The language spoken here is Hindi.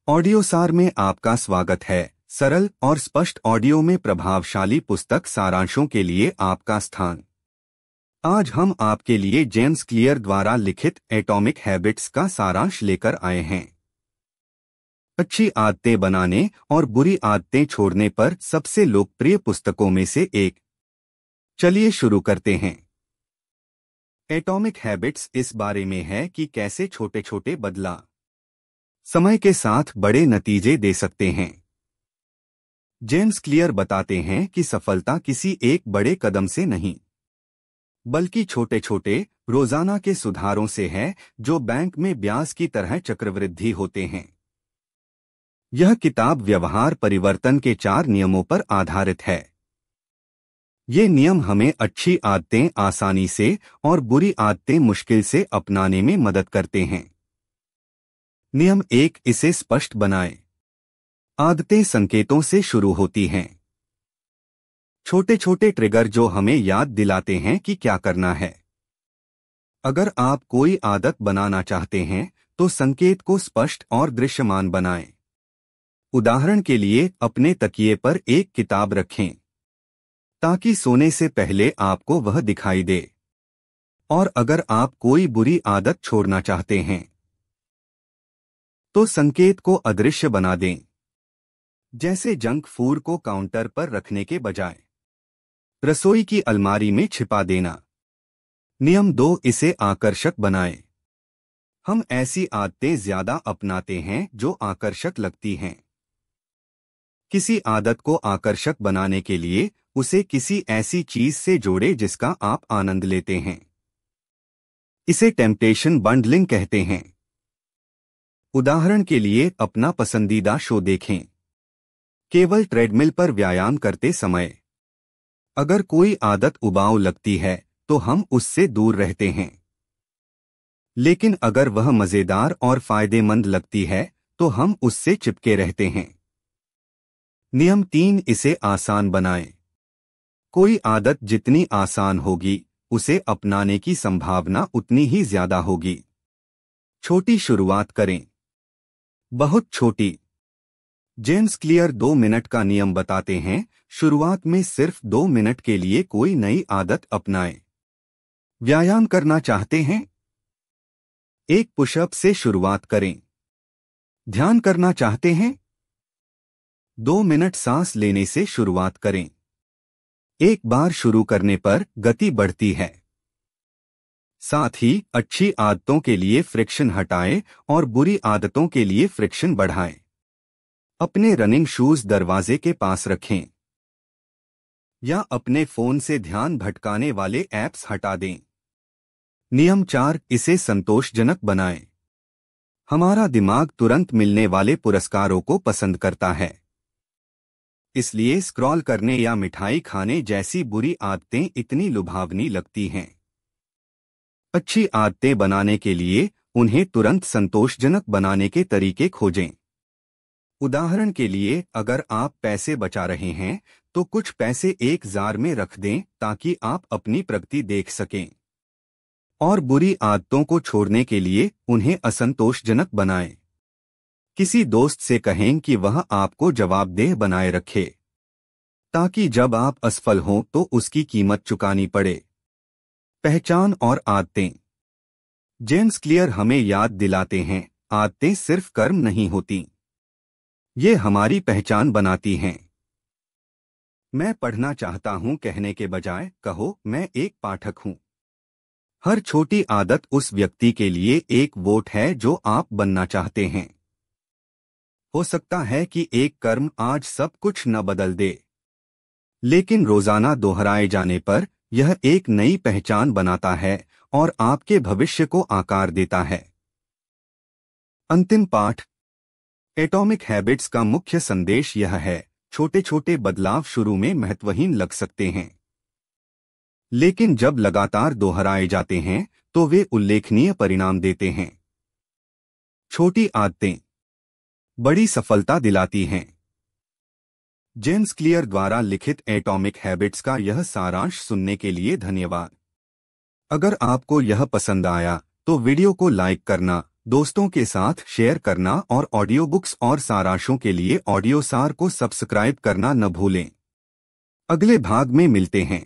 ऑडियो सार में आपका स्वागत है। सरल और स्पष्ट ऑडियो में प्रभावशाली पुस्तक सारांशों के लिए आपका स्थान। आज हम आपके लिए जेम्स क्लियर द्वारा लिखित एटॉमिक हैबिट्स का सारांश लेकर आए हैं। अच्छी आदतें बनाने और बुरी आदतें छोड़ने पर सबसे लोकप्रिय पुस्तकों में से एक। चलिए शुरू करते हैं। एटॉमिक हैबिट्स इस बारे में है कि कैसे छोटे छोटे बदलाव समय के साथ बड़े नतीजे दे सकते हैं। जेम्स क्लियर बताते हैं कि सफलता किसी एक बड़े कदम से नहीं, बल्कि छोटे छोटे रोजाना के सुधारों से है जो बैंक में ब्याज की तरह चक्रवृद्धि होते हैं। यह किताब व्यवहार परिवर्तन के 4 नियमों पर आधारित है। ये नियम हमें अच्छी आदतें आसानी से और बुरी आदतें मुश्किल से अपनाने में मदद करते हैं। नियम 1, इसे स्पष्ट बनाएं। आदतें संकेतों से शुरू होती हैं। छोटे छोटे ट्रिगर जो हमें याद दिलाते हैं कि क्या करना है। अगर आप कोई आदत बनाना चाहते हैं तो संकेत को स्पष्ट और दृश्यमान बनाएं। उदाहरण के लिए अपने तकिए पर एक किताब रखें ताकि सोने से पहले आपको वह दिखाई दे। और अगर आप कोई बुरी आदत छोड़ना चाहते हैं तो संकेत को अदृश्य बना दें, जैसे जंक फूड को काउंटर पर रखने के बजाय रसोई की अलमारी में छिपा देना। नियम 2, इसे आकर्षक बनाएं। हम ऐसी आदतें ज्यादा अपनाते हैं जो आकर्षक लगती हैं। किसी आदत को आकर्षक बनाने के लिए उसे किसी ऐसी चीज से जोड़ें जिसका आप आनंद लेते हैं। इसे टेम्पटेशन बंडलिंग कहते हैं। उदाहरण के लिए अपना पसंदीदा शो देखें केवल ट्रेडमिल पर व्यायाम करते समय। अगर कोई आदत उबाऊ लगती है तो हम उससे दूर रहते हैं, लेकिन अगर वह मजेदार और फायदेमंद लगती है तो हम उससे चिपके रहते हैं। नियम 3, इसे आसान बनाएं। कोई आदत जितनी आसान होगी उसे अपनाने की संभावना उतनी ही ज्यादा होगी। छोटी शुरुआत करें, बहुत छोटी। जेम्स क्लियर 2 मिनट का नियम बताते हैं। शुरुआत में सिर्फ 2 मिनट के लिए कोई नई आदत अपनाएं। व्यायाम करना चाहते हैं? एक पुशअप से शुरुआत करें। ध्यान करना चाहते हैं? 2 मिनट सांस लेने से शुरुआत करें। एक बार शुरू करने पर गति बढ़ती है। साथ ही अच्छी आदतों के लिए फ्रिक्शन हटाएं और बुरी आदतों के लिए फ्रिक्शन बढ़ाएं। अपने रनिंग शूज दरवाजे के पास रखें या अपने फोन से ध्यान भटकाने वाले ऐप्स हटा दें। नियम 4, इसे संतोषजनक बनाएं। हमारा दिमाग तुरंत मिलने वाले पुरस्कारों को पसंद करता है, इसलिए स्क्रॉल करने या मिठाई खाने जैसी बुरी आदतें इतनी लुभावनी लगती हैं। अच्छी आदतें बनाने के लिए उन्हें तुरंत संतोषजनक बनाने के तरीके खोजें। उदाहरण के लिए अगर आप पैसे बचा रहे हैं तो कुछ पैसे एक जार में रख दें ताकि आप अपनी प्रगति देख सकें। और बुरी आदतों को छोड़ने के लिए उन्हें असंतोषजनक बनाएं। किसी दोस्त से कहें कि वह आपको जवाबदेह बनाए रखे ताकि जब आप असफल हों तो उसकी कीमत चुकानी पड़े। पहचान और आदतें। जेम्स क्लियर हमें याद दिलाते हैं, आदतें सिर्फ कर्म नहीं होती, ये हमारी पहचान बनाती हैं। मैं पढ़ना चाहता हूं कहने के बजाय कहो, मैं एक पाठक हूं। हर छोटी आदत उस व्यक्ति के लिए एक वोट है जो आप बनना चाहते हैं। हो सकता है कि एक कर्म आज सब कुछ न बदल दे, लेकिन रोजाना दोहराए जाने पर यह एक नई पहचान बनाता है और आपके भविष्य को आकार देता है। अंतिम पाठ। एटॉमिक हैबिट्स का मुख्य संदेश यह है, छोटे छोटे बदलाव शुरू में महत्वहीन लग सकते हैं, लेकिन जब लगातार दोहराए जाते हैं तो वे उल्लेखनीय परिणाम देते हैं। छोटी आदतें बड़ी सफलता दिलाती हैं। जेम्स क्लियर द्वारा लिखित एटॉमिक हैबिट्स का यह सारांश सुनने के लिए धन्यवाद। अगर आपको यह पसंद आया तो वीडियो को लाइक करना दोस्तों के साथ शेयर करना और ऑडियो बुक्स और सारांशों के लिए ऑडियो सार को सब्सक्राइब करना न भूलें। अगले भाग में मिलते हैं।